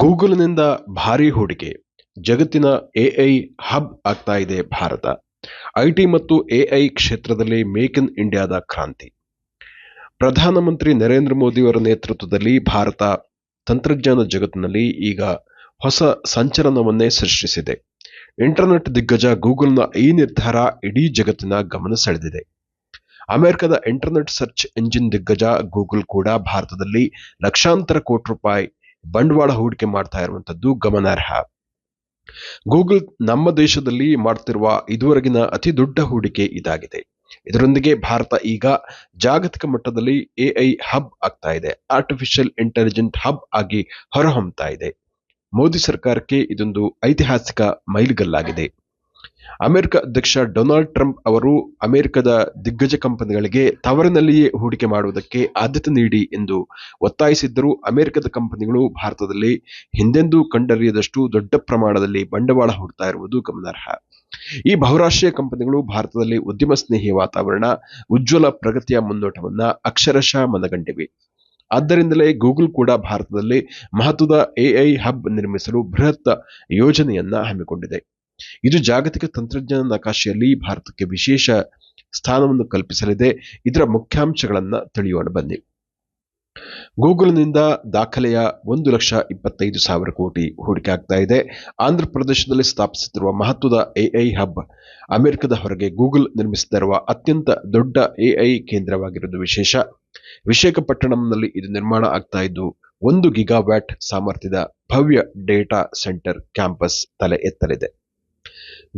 ಗೂಗಲ್‌ನಿಂದ ಭಾರೀ ಹೂಡಿಕೆ, ಜಗತ್ತಿನ ಎಐ ಹಬ್ ಆಗ್ತಾ ಇದೆ ಭಾರತ. ಐಟಿ ಮತ್ತು ಎಐ ಕ್ಷೇತ್ರದಲ್ಲಿ ಮೇಕ್ ಇನ್ ಇಂಡಿಯಾದ ಕ್ರಾಂತಿ. ಪ್ರಧಾನಮಂತ್ರಿ ನರೇಂದ್ರ ಮೋದಿಯವರ ನೇತೃತ್ವದಲ್ಲಿ ಭಾರತ ತಂತ್ರಜ್ಞಾನ ಜಗತ್ತಿನಲ್ಲಿ ಈಗ ಹೊಸ ಸಂಚಲನವನ್ನೇ ಸೃಷ್ಟಿಸಿದೆ. ಇಂಟರ್ನೆಟ್ ದಿಗ್ಗಜ ಗೂಗಲ್ನ ಈ ನಿರ್ಧಾರ ಇಡೀ ಜಗತ್ತಿನ ಗಮನ ಸೆಳೆದಿದೆ. ಅಮೆರಿಕದ ಇಂಟರ್ನೆಟ್ ಸರ್ಚ್ ಎಂಜಿನ್ ದಿಗ್ಗಜ ಗೂಗಲ್ ಕೂಡ ಭಾರತದಲ್ಲಿ ಲಕ್ಷಾಂತರ ಕೋಟಿ ರೂಪಾಯಿ ಬಂಡವಾಳ ಹೂಡಿಕೆ ಮಾಡ್ತಾ ಇರುವಂತದ್ದು ಗಮನಾರ್ಹ. ಗೂಗಲ್ ನಮ್ಮ ದೇಶದಲ್ಲಿ ಮಾಡ್ತಿರುವ ಇದುವರೆಗಿನ ಅತಿ ದೊಡ್ಡ ಹೂಡಿಕೆ ಇದಾಗಿದೆ. ಇದರೊಂದಿಗೆ ಭಾರತ ಈಗ ಜಾಗತಿಕ ಮಟ್ಟದಲ್ಲಿ ಎಐ ಹಬ್ ಆಗ್ತಾ ಇದೆ, ಆರ್ಟಿಫಿಷಿಯಲ್ ಇಂಟೆಲಿಜೆಂಟ್ ಹಬ್ ಆಗಿ ಹೊರಹೊಮ್ಮತಾ ಇದೆ. ಮೋದಿ ಸರ್ಕಾರಕ್ಕೆ ಇದೊಂದು ಐತಿಹಾಸಿಕ ಮೈಲಿಗಲ್ಲಾಗಿದೆ. ಅಮೆರಿಕ ಅಧ್ಯಕ್ಷ ಡೊನಾಲ್ಡ್ ಟ್ರಂಪ್ ಅವರು ಅಮೆರಿಕದ ದಿಗ್ಗಜ ಕಂಪನಿಗಳಿಗೆ ತವರಿನಲ್ಲಿಯೇ ಹೂಡಿಕೆ ಮಾಡುವುದಕ್ಕೆ ಆದ್ಯತೆ ನೀಡಿ ಎಂದು ಒತ್ತಾಯಿಸಿದ್ದರೂ ಅಮೆರಿಕದ ಕಂಪನಿಗಳು ಭಾರತದಲ್ಲಿ ಹಿಂದೆಂದೂ ಕಂಡರಿಯದಷ್ಟು ದೊಡ್ಡ ಪ್ರಮಾಣದಲ್ಲಿ ಬಂಡವಾಳ ಹೂಡ್ತಾ ಇರುವುದು ಗಮನಾರ್ಹ. ಈ ಬಹುರಾಷ್ಟ್ರೀಯ ಕಂಪನಿಗಳು ಭಾರತದಲ್ಲಿ ಉದ್ಯಮ ಸ್ನೇಹಿ ವಾತಾವರಣ, ಉಜ್ವಲ ಪ್ರಗತಿಯ ಮುನ್ನೋಟವನ್ನ ಅಕ್ಷರಶಃ ಮನಗಂಡಿವೆ. ಆದ್ದರಿಂದಲೇ ಗೂಗಲ್ ಕೂಡ ಭಾರತದಲ್ಲಿ ಮಹತ್ವದ ಎಐ ಹಬ್ ನಿರ್ಮಿಸಲು ಬೃಹತ್ ಯೋಜನೆಯನ್ನ ಹಮ್ಮಿಕೊಂಡಿದೆ. ಇದು ಜಾಗತಿಕ ತಂತ್ರಜ್ಞಾನ ನಕಾಶೆಯಲ್ಲಿ ಭಾರತಕ್ಕೆ ವಿಶೇಷ ಸ್ಥಾನವನ್ನು ಕಲ್ಪಿಸಲಿದೆ. ಇದರ ಮುಖ್ಯಾಂಶಗಳನ್ನ ತಿಳಿಯೋಣ ಬನ್ನಿ. ಗೂಗಲ್ನಿಂದ ದಾಖಲೆಯ 1,25,000 ಕೋಟಿ ಹೂಡಿಕೆ ಆಗ್ತಾ ಇದೆ. ಆಂಧ್ರ ಪ್ರದೇಶದಲ್ಲಿ ಸ್ಥಾಪಿಸುತ್ತಿರುವ ಮಹತ್ವದ ಎಐ ಹಬ್ ಅಮೆರಿಕದ ಹೊರಗೆ ಗೂಗಲ್ ನಿರ್ಮಿಸುತ್ತಿರುವ ಅತ್ಯಂತ ದೊಡ್ಡ ಎಐ ಕೇಂದ್ರವಾಗಿರುವುದು ವಿಶೇಷ. ವಿಶಾಖಪಟ್ಟಣಂನಲ್ಲಿ ಇದು ನಿರ್ಮಾಣ ಆಗ್ತಾ ಇದ್ದು 1 ಗಿಗಾವ್ಯಾಟ್ ಸಾಮರ್ಥ್ಯದ ಭವ್ಯ ಡೇಟಾ ಸೆಂಟರ್ ಕ್ಯಾಂಪಸ್ ತಲೆ ಎತ್ತಲಿದೆ.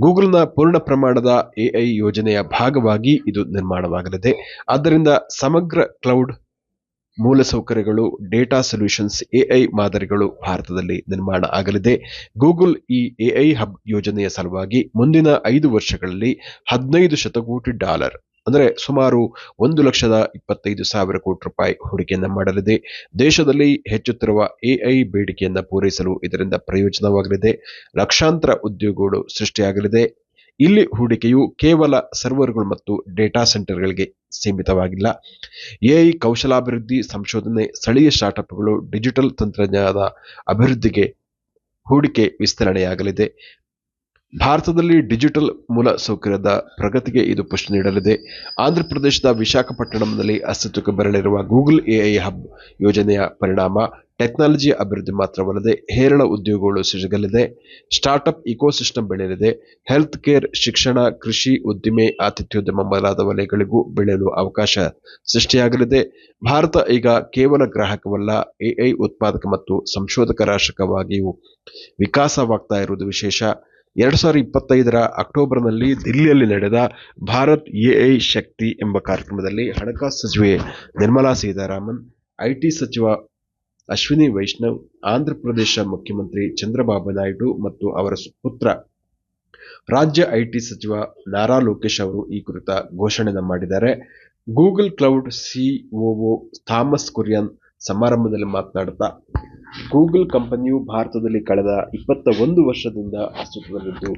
ಗೂಗಲ್ನ ಪೂರ್ಣ ಪ್ರಮಾಣದ ಎಐ ಯೋಜನೆಯ ಭಾಗವಾಗಿ ಇದು ನಿರ್ಮಾಣವಾಗಲಿದೆ. ಆದ್ದರಿಂದ ಸಮಗ್ರ ಕ್ಲೌಡ್ ಮೂಲಸೌಕರ್ಯಗಳು, ಡೇಟಾ ಸೊಲ್ಯೂಷನ್ಸ್, ಎಐ ಮಾದರಿಗಳು ಭಾರತದಲ್ಲಿ ನಿರ್ಮಾಣ ಆಗಲಿದೆ. ಗೂಗಲ್ ಈ ಎಐ ಹಬ್ ಯೋಜನೆಯ ಸಲುವಾಗಿ ಮುಂದಿನ 5 ವರ್ಷಗಳಲ್ಲಿ $15 ಶತಕೋಟಿ, ಅಂದರೆ ಸುಮಾರು 1,25,000 ಕೋಟಿ ರೂಪಾಯಿ ಹೂಡಿಕೆಯನ್ನ ಮಾಡಲಿದೆ. ದೇಶದಲ್ಲಿ ಹೆಚ್ಚುತ್ತಿರುವ ಎಐ ಬೇಡಿಕೆಯನ್ನ ಪೂರೈಸಲು ಇದರಿಂದ ಪ್ರಯೋಜನವಾಗಲಿದೆ. ಲಕ್ಷಾಂತರ ಉದ್ಯೋಗಗಳು ಸೃಷ್ಟಿಯಾಗಲಿದೆ. ಇಲ್ಲಿ ಹೂಡಿಕೆಯು ಕೇವಲ ಸರ್ವರ್ಗಳು ಮತ್ತು ಡೇಟಾ ಸೆಂಟರ್ಗಳಿಗೆ ಸೀಮಿತವಾಗಿಲ್ಲ. ಎಐ ಕೌಶಲಾಭಿವೃದ್ಧಿ, ಸಂಶೋಧನೆ, ಸ್ಥಳೀಯ ಸ್ಟಾರ್ಟ್ಅಪ್ಗಳು, ಡಿಜಿಟಲ್ ತಂತ್ರಜ್ಞಾನದ ಅಭಿವೃದ್ಧಿಗೆ ಹೂಡಿಕೆ ವಿಸ್ತರಣೆಯಾಗಲಿದೆ. ಭಾರತದಲ್ಲಿ ಡಿಜಿಟಲ್ ಮೂಲ ಸೌಕರ್ಯದ ಪ್ರಗತಿಗೆ ಇದು ಪುಷ್ಟಿ ನೀಡಲಿದೆ. ಆಂಧ್ರ ಪ್ರದೇಶದ ವಿಶಾಖಪಟ್ಟಣಂನಲ್ಲಿ ಅಸ್ತಿತ್ವಕ್ಕೆ ಬರಲಿರುವ ಗೂಗಲ್ ಎಐ ಹಬ್ ಯೋಜನೆಯ ಪರಿಣಾಮ ಟೆಕ್ನಾಲಜಿ ಅಭಿವೃದ್ಧಿ ಮಾತ್ರವಲ್ಲದೆ ಹೇರಳ ಉದ್ಯೋಗಗಳು ಸೃಜಿಸಲಿದೆ. ಸ್ಟಾರ್ಟ್ಅಪ್ ಇಕೋಸಿಸ್ಟಮ್ ಬೆಳೆಯಲಿದೆ. ಹೆಲ್ತ್ ಕೇರ್, ಶಿಕ್ಷಣ, ಕೃಷಿ, ಉದ್ದಿಮೆ, ಆತಿಥ್ಯೋದ್ಯಮ ಮೊದಲಾದ ವಲಯಗಳಿಗೂ ಬೆಳೆಯಲು ಅವಕಾಶ ಸೃಷ್ಟಿಯಾಗಲಿದೆ. ಭಾರತ ಈಗ ಕೇವಲ ಗ್ರಾಹಕವಲ್ಲ, ಎಐ ಉತ್ಪಾದಕ ಮತ್ತು ಸಂಶೋಧಕ ರಾಷ್ಟ್ರವಾಗಿಯೂ ವಿಕಾಸವಾಗ್ತಾ ಇರುವುದು ವಿಶೇಷ. 2025 ಅಕ್ಟೋಬರ್ನಲ್ಲಿ ದಿಲ್ಲಿಯಲ್ಲಿ ನಡೆದ ಭಾರತ್ ಎಐ ಶಕ್ತಿ ಎಂಬ ಕಾರ್ಯಕ್ರಮದಲ್ಲಿ ಹಣಕಾಸು ಸಚಿವೆ ನಿರ್ಮಲಾ ಸೀತಾರಾಮನ್, ಐಟಿ ಸಚಿವ ಅಶ್ವಿನಿ ವೈಷ್ಣವ್, ಆಂಧ್ರ ಪ್ರದೇಶ ಮುಖ್ಯಮಂತ್ರಿ ಚಂದ್ರಬಾಬು ನಾಯ್ಡು ಮತ್ತು ಅವರ ಪುತ್ರ ರಾಜ್ಯ ಐಟಿ ಸಚಿವ ನಾರಾ ಲೋಕೇಶ್ ಅವರು ಈ ಕುರಿತ ಘೋಷಣೆಯನ್ನು ಮಾಡಿದ್ದಾರೆ. Google cloud COO Thomas Kurian ಸಮಾರಂಭದಲ್ಲಿ ಮಾತನಾಡುತ್ತಾ, ಗೂಗಲ್ ಕಂಪನಿಯು ಭಾರತದಲ್ಲಿ ಕಳೆದ 21 ವರ್ಷದಿಂದ ಅಸ್ತಿತ್ವದಲ್ಲಿದ್ದು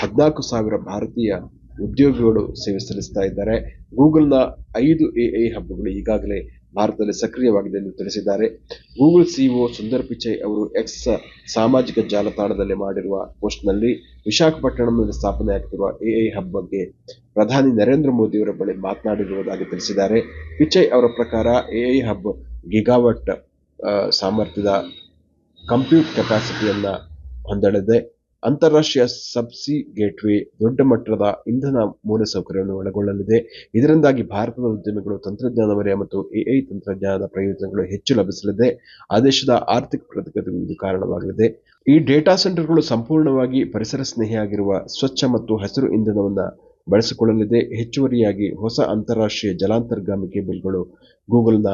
14,000 ಭಾರತೀಯ ಉದ್ಯೋಗಿಗಳು ಸೇವೆ ಸಲ್ಲಿಸ್ತಾ ಇದ್ದಾರೆ. ಗೂಗಲ್ನ 5 ಎಐ ಹಬ್ಗಳು ಈಗಾಗಲೇ ಭಾರತದಲ್ಲಿ ಸಕ್ರಿಯವಾಗಿದೆ ಎಂದು ತಿಳಿಸಿದ್ದಾರೆ. ಗೂಗಲ್ ಸಿಇಒ ಸುಂದರ್ ಪಿಚೈ ಅವರು ಎಕ್ಸ್ ಸಾಮಾಜಿಕ ಜಾಲತಾಣದಲ್ಲಿ ಮಾಡಿರುವ ಪೋಸ್ಟ್ನಲ್ಲಿ ವಿಶಾಖಪಟ್ಟಣಂನಲ್ಲಿ ಸ್ಥಾಪನೆಯಾಗುತ್ತಿರುವ ಎಐ ಹಬ್ ಬಗ್ಗೆ ಪ್ರಧಾನಿ ನರೇಂದ್ರ ಮೋದಿಯವರ ಬಳಿ ಮಾತನಾಡಿರುವುದಾಗಿ ತಿಳಿಸಿದ್ದಾರೆ. ಪಿಚೈ ಅವರ ಪ್ರಕಾರ ಎಐ ಹಬ್ ಗಿಗಾವಾಟ್ ಸಾಮರ್ಥ್ಯದ ಕಂಪ್ಯೂಟ್ ಕೆಪಾಸಿಟಿಯನ್ನ ಹೊಂದಲಿದೆ. ಅಂತಾರಾಷ್ಟ್ರೀಯ ಸಬ್ಸಿ ಗೇಟ್ವೇ, ದೊಡ್ಡ ಮಟ್ಟದ ಇಂಧನ ಮೂಲಸೌಕರ್ಯವನ್ನು ಒಳಗೊಳ್ಳಲಿದೆ. ಇದರಿಂದಾಗಿ ಭಾರತದ ಉದ್ಯಮಿಗಳು ತಂತ್ರಜ್ಞಾನ ವಲಯ ಮತ್ತು ಎಐ ತಂತ್ರಜ್ಞಾನದ ಪ್ರಯೋಜನಗಳು ಹೆಚ್ಚು ಲಭಿಸಲಿದೆ. ಆ ದೇಶದ ಆರ್ಥಿಕ ಪ್ರಗತಿಗೂ ಇದು ಕಾರಣವಾಗಲಿದೆ. ಈ ಡೇಟಾ ಸೆಂಟರ್ಗಳು ಸಂಪೂರ್ಣವಾಗಿ ಪರಿಸರ ಸ್ನೇಹಿಯಾಗಿರುವ ಸ್ವಚ್ಛ ಮತ್ತು ಹಸಿರು ಇಂಧನವನ್ನು ಬಳಸಿಕೊಳ್ಳಲಿದೆ. ಹೆಚ್ಚುವರಿಯಾಗಿ ಹೊಸ ಅಂತಾರಾಷ್ಟ್ರೀಯ ಜಲಾಂತರ್ಗಾಮಿ ಕೇಬಲ್ಗಳು ಗೂಗಲ್ನ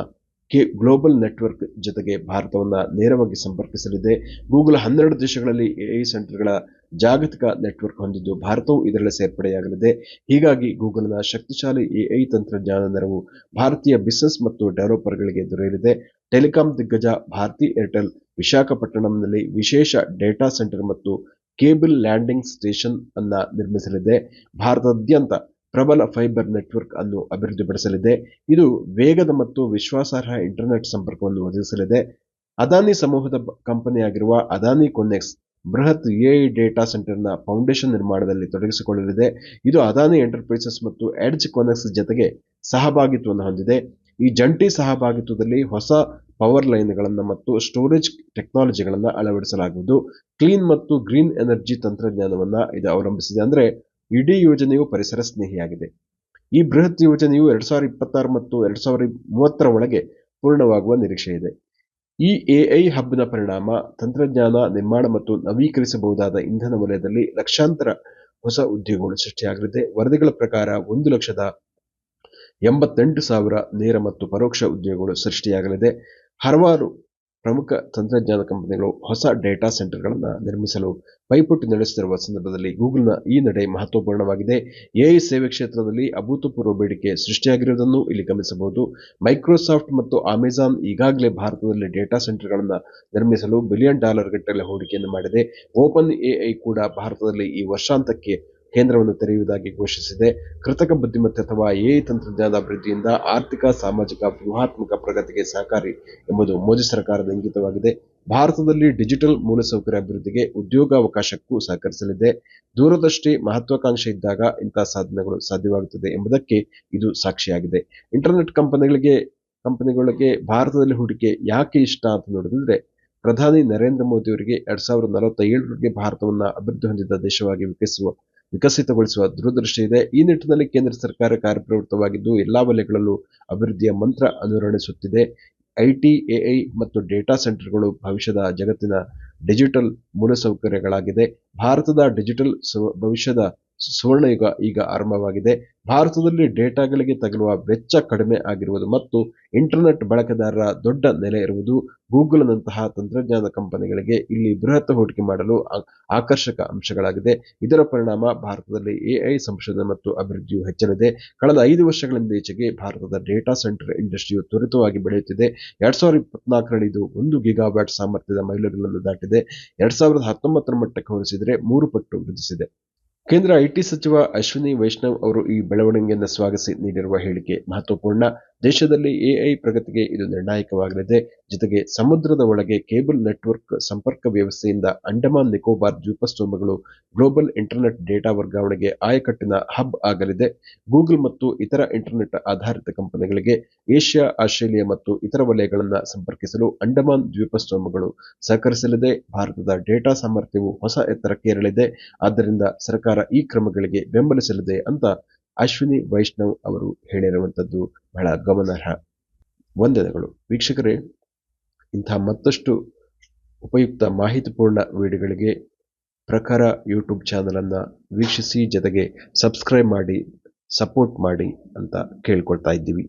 ಗ್ಲೋಬಲ್ ನೆಟ್ವರ್ಕ್ ಜೊತೆಗೆ ಭಾರತವನ್ನು ನೇರವಾಗಿ ಸಂಪರ್ಕಿಸಲಿದೆ. ಗೂಗಲ್ 12 ದೇಶಗಳಲ್ಲಿ ಎಐ ಸೆಂಟರ್ಗಳ ಜಾಗತಿಕ ನೆಟ್ವರ್ಕ್ ಹೊಂದಿದ್ದು ಭಾರತವು ಇದರಲ್ಲಿ ಸೇರ್ಪಡೆಯಾಗಲಿದೆ. ಹೀಗಾಗಿ ಗೂಗಲ್ನ ಶಕ್ತಿಶಾಲಿ ಎಐ ತಂತ್ರಜ್ಞಾನ ನೆರವು ಭಾರತೀಯ ಬಿಸಿನೆಸ್ ಮತ್ತು ಡೆವಲಪರ್ಗಳಿಗೆ ದೊರೆಯಲಿದೆ. ಟೆಲಿಕಾಂ ದಿಗ್ಗಜ ಭಾರತಿ ಏರ್ಟೆಲ್ ವಿಶಾಖಪಟ್ಟಣಂನಲ್ಲಿ ವಿಶೇಷ ಡೇಟಾ ಸೆಂಟರ್ ಮತ್ತು ಕೇಬಲ್ ಲ್ಯಾಂಡಿಂಗ್ ಸ್ಟೇಷನ್ ಅನ್ನ ನಿರ್ಮಿಸಲಿದೆ. ಭಾರತದಾದ್ಯಂತ ಪ್ರಬಲ ಫೈಬರ್ ನೆಟ್ವರ್ಕ್ ಅನ್ನು ಅಭಿವೃದ್ಧಿಪಡಿಸಲಿದೆ. ಇದು ವೇಗದ ಮತ್ತು ವಿಶ್ವಾಸಾರ್ಹ ಇಂಟರ್ನೆಟ್ ಸಂಪರ್ಕವನ್ನು ಒದಗಿಸಲಿದೆ. ಅದಾನಿ ಸಮೂಹದ ಕಂಪನಿಯಾಗಿರುವ ಅದಾನಿ ಕೊನೆಕ್ಸ್ ಬೃಹತ್ ಎಐ ಡೇಟಾ ಸೆಂಟರ್ನ ಫೌಂಡೇಶನ್ ನಿರ್ಮಾಣದಲ್ಲಿ ತೊಡಗಿಸಿಕೊಳ್ಳಲಿದೆ. ಇದು ಅದಾನಿ ಎಂಟರ್ಪ್ರೈಸಸ್ ಮತ್ತು ಎಡ್ಜ್ ಕೊನೆಕ್ಸ್ ಜತೆಗೆ ಸಹಭಾಗಿತ್ವವನ್ನು ಹೊಂದಿದೆ. ಈ ಜಂಟಿ ಸಹಭಾಗಿತ್ವದಲ್ಲಿ ಹೊಸ ಪವರ್ ಲೈನ್ಗಳನ್ನು ಮತ್ತು ಸ್ಟೋರೇಜ್ ಟೆಕ್ನಾಲಜಿಗಳನ್ನು ಅಳವಡಿಸಲಾಗುವುದು. ಕ್ಲೀನ್ ಮತ್ತು ಗ್ರೀನ್ ಎನರ್ಜಿ ತಂತ್ರಜ್ಞಾನವನ್ನು ಇದು ಅವಲಂಬಿಸಿದೆ. ಅಂದರೆ ಇಡೀ ಯೋಜನೆಯು ಪರಿಸರ ಸ್ನೇಹಿಯಾಗಿದೆ. ಈ ಬೃಹತ್ ಯೋಜನೆಯು 2026 ಮತ್ತು 2030 ಒಳಗೆ ಪೂರ್ಣವಾಗುವ ನಿರೀಕ್ಷೆ ಇದೆ. ಈ ಎಐ ಹಬ್ನ ಪರಿಣಾಮ ತಂತ್ರಜ್ಞಾನ, ನಿರ್ಮಾಣ ಮತ್ತು ನವೀಕರಿಸಬಹುದಾದ ಇಂಧನ ವಲಯದಲ್ಲಿ ಲಕ್ಷಾಂತರ ಹೊಸ ಉದ್ಯೋಗಗಳು ಸೃಷ್ಟಿಯಾಗಲಿದೆ. ವರದಿಗಳ ಪ್ರಕಾರ 1,88,000 ನೇರ ಮತ್ತು ಪರೋಕ್ಷ ಉದ್ಯೋಗಗಳು ಸೃಷ್ಟಿಯಾಗಲಿದೆ. ಹಲವಾರು ಪ್ರಮುಖ ತಂತ್ರಜ್ಞಾನ ಕಂಪನಿಗಳು ಹೊಸ ಡೇಟಾ ಸೆಂಟರ್ಗಳನ್ನು ನಿರ್ಮಿಸಲು ಪೈಪೋಟಿ ನಡೆಸುತ್ತಿರುವ ಸಂದರ್ಭದಲ್ಲಿ ಗೂಗಲ್ನ ಈ ನಡೆ ಮಹತ್ವಪೂರ್ಣವಾಗಿದೆ. ಎಐ ಸೇವೆ ಕ್ಷೇತ್ರದಲ್ಲಿ ಅಭೂತಪೂರ್ವ ಬೇಡಿಕೆ ಸೃಷ್ಟಿಯಾಗಿರುವುದನ್ನು ಇಲ್ಲಿ ಗಮನಿಸಬಹುದು. ಮೈಕ್ರೋಸಾಫ್ಟ್ ಮತ್ತು ಅಮೆಜಾನ್ ಈಗಾಗಲೇ ಭಾರತದಲ್ಲಿ ಡೇಟಾ ಸೆಂಟರ್ಗಳನ್ನು ನಿರ್ಮಿಸಲು $1 ಬಿಲಿಯನ್ ಗಟ್ಟಲೆ ಹೂಡಿಕೆಯನ್ನು ಮಾಡಿದೆ. ಓಪನ್ ಎಐ ಕೂಡ ಭಾರತದಲ್ಲಿ ಈ ವರ್ಷಾಂತ್ಯಕ್ಕೆ ಕೇಂದ್ರವನ್ನು ತೆರೆಯುವುದಾಗಿ ಘೋಷಿಸಿದೆ. ಕೃತಕ ಬುದ್ಧಿಮತ್ತೆ ಅಥವಾ ಎಐ ತಂತ್ರಜ್ಞಾನದ ಅಭಿವೃದ್ಧಿಯಿಂದ ಆರ್ಥಿಕ, ಸಾಮಾಜಿಕ, ವ್ಯೂಹಾತ್ಮಕ ಪ್ರಗತಿಗೆ ಸಹಕಾರಿ ಎಂಬುದು ಮೋದಿ ಸರ್ಕಾರದ ಇಂಗಿತವಾಗಿದೆ. ಭಾರತದಲ್ಲಿ ಡಿಜಿಟಲ್ ಮೂಲಸೌಕರ್ಯ ಅಭಿವೃದ್ಧಿಗೆ, ಉದ್ಯೋಗಾವಕಾಶಕ್ಕೂ ಸಹಕರಿಸಲಿದೆ. ದೂರದೃಷ್ಟಿ, ಮಹತ್ವಾಕಾಂಕ್ಷೆ ಇದ್ದಾಗ ಇಂತಹ ಸಾಧನೆಗಳು ಸಾಧ್ಯವಾಗುತ್ತದೆ ಎಂಬುದಕ್ಕೆ ಇದು ಸಾಕ್ಷಿಯಾಗಿದೆ. ಇಂಟರ್ನೆಟ್ ಕಂಪನಿಗಳಿಗೆ ಭಾರತದಲ್ಲಿ ಹೂಡಿಕೆ ಯಾಕೆ ಇಷ್ಟ ಅಂತ ನೋಡಿದ್ರೆ, ಪ್ರಧಾನಿ ನರೇಂದ್ರ ಮೋದಿ ಅವರಿಗೆ 2047 ಭಾರತವನ್ನು ಅಭಿವೃದ್ಧಿ ಹೊಂದಿದ ದೇಶವಾಗಿ ವಿಕಸಿತಗೊಳಿಸುವ ದೂರದೃಷ್ಟಿ ಇದೆ. ಈ ನಿಟ್ಟಿನಲ್ಲಿ ಕೇಂದ್ರ ಸರ್ಕಾರ ಕಾರ್ಯಪ್ರವೃತ್ತವಾಗಿದ್ದು ಎಲ್ಲಾ ವಲಯಗಳಲ್ಲೂ ಅಭಿವೃದ್ಧಿಯ ಮಂತ್ರ ಅನುರಣಿಸುತ್ತಿದೆ. ಐಟಿ, ಎಐ ಮತ್ತು ಡೇಟಾ ಸೆಂಟರ್ಗಳು ಭವಿಷ್ಯದ ಜಗತ್ತಿನ ಡಿಜಿಟಲ್ ಮೂಲಸೌಕರ್ಯಗಳಾಗಿದೆ. ಭಾರತದ ಡಿಜಿಟಲ್ ಭವಿಷ್ಯದ ಸುವರ್ಣಯುಗ ಈಗ ಆರಂಭವಾಗಿದೆ. ಭಾರತದಲ್ಲಿ ಡೇಟಾಗಳಿಗೆ ತಗಲುವ ವೆಚ್ಚ ಕಡಿಮೆ ಆಗಿರುವುದು ಮತ್ತು ಇಂಟರ್ನೆಟ್ ಬಳಕೆದಾರರ ದೊಡ್ಡ ನೆಲೆ ಇರುವುದು ಗೂಗಲ್ನಂತಹ ತಂತ್ರಜ್ಞಾನ ಕಂಪನಿಗಳಿಗೆ ಇಲ್ಲಿ ಬೃಹತ್ ಹೂಡಿಕೆ ಮಾಡಲು ಆಕರ್ಷಕ ಅಂಶಗಳಾಗಿದೆ. ಇದರ ಪರಿಣಾಮ ಭಾರತದಲ್ಲಿ ಎಐ ಸಂಶೋಧನೆ ಮತ್ತು ಅಭಿವೃದ್ಧಿಯು ಹೆಚ್ಚಲಿದೆ. ಕಳೆದ 5 ವರ್ಷಗಳಿಂದೀಚೆಗೆ ಭಾರತದ ಡೇಟಾ ಸೆಂಟರ್ ಇಂಡಸ್ಟ್ರಿಯು ತ್ವರಿತವಾಗಿ ಬೆಳೆಯುತ್ತಿದೆ. 2024ರಲ್ಲಿ ಇದು 1 ಗಿಗಾವ್ಯಾಟ್ ಸಾಮರ್ಥ್ಯದ ಮೈಲುಗಲ್ಲನ್ನು ದಾಟಿದೆ. 2019ರ ಮಟ್ಟಕ್ಕೆ ಹೋಲಿಸಿದರೆ 3 ಪಟ್ಟು ವೃದ್ಧಿಸಿದೆ. ಕೇಂದ್ರ ಐಟಿ ಸಚಿವ ಅಶ್ವಿನಿ ವೈಷ್ಣವ್ ಅವರು ಈ ಬೆಳವಣಿಗೆಯನ್ನು ಸ್ವಾಗತಿಸಿ ನೀಡಿರುವ ಹೇಳಿಕೆ ಮಹತ್ವಪೂರ್ಣ. ದೇಶದಲ್ಲಿ ಎಐ ಪ್ರಗತಿಗೆ ಇದು ನಿರ್ಣಾಯಕವಾಗಲಿದೆ. ಜೊತೆಗೆ ಸಮುದ್ರದ ಒಳಗೆ ಕೇಬಲ್ ನೆಟ್ವರ್ಕ್ ಸಂಪರ್ಕ ವ್ಯವಸ್ಥೆಯಿಂದ ಅಂಡಮಾನ್ ನಿಕೋಬಾರ್ ದ್ವೀಪಸಮೂಹಗಳು ಗ್ಲೋಬಲ್ ಇಂಟರ್ನೆಟ್ ಡೇಟಾ ವರ್ಗಾವಣೆಗೆ ಆಯಕಟ್ಟಿನ ಹಬ್ ಆಗಲಿದೆ. ಗೂಗಲ್ ಮತ್ತು ಇತರ ಇಂಟರ್ನೆಟ್ ಆಧಾರಿತ ಕಂಪನಿಗಳಿಗೆ ಏಷ್ಯಾ, ಆಸ್ಟ್ರೇಲಿಯಾ ಮತ್ತು ಇತರ ವಲಯಗಳನ್ನು ಸಂಪರ್ಕಿಸಲು ಅಂಡಮಾನ್ ದ್ವೀಪಸಮೂಹಗಳು ಸಹಕರಿಸಲಿದೆ. ಭಾರತದ ಡೇಟಾ ಸಾಮರ್ಥ್ಯವು ಹೊಸ ಎತ್ತರಕ್ಕೆ ಏರಲಿದೆ. ಆದ್ದರಿಂದ ಸರ್ಕಾರ ಈ ಕ್ರಮಗಳಿಗೆ ಬೆಂಬಲಿಸಲಿದೆ ಅಂತ ಅಶ್ವಿನಿ ವೈಷ್ಣವ್ ಅವರು ಹೇಳಿರುವಂಥದ್ದು ಬಹಳ ಗಮನಾರ್ಹ. ವಂದನೆಗಳು ವೀಕ್ಷಕರೇ. ಇಂತಹ ಮತ್ತಷ್ಟು ಉಪಯುಕ್ತ ಮಾಹಿತಿಪೂರ್ಣ ವಿಡಿಯೋಗಳಿಗೆ ಪ್ರಖರ ಯೂಟ್ಯೂಬ್ ಚಾನಲ್ ಅನ್ನು ವೀಕ್ಷಿಸಿ, ಜೊತೆಗೆ ಸಬ್ಸ್ಕ್ರೈಬ್ ಮಾಡಿ, ಸಪೋರ್ಟ್ ಮಾಡಿ ಅಂತ ಕೇಳ್ಕೊಳ್ತಾ ಇದ್ದೀವಿ.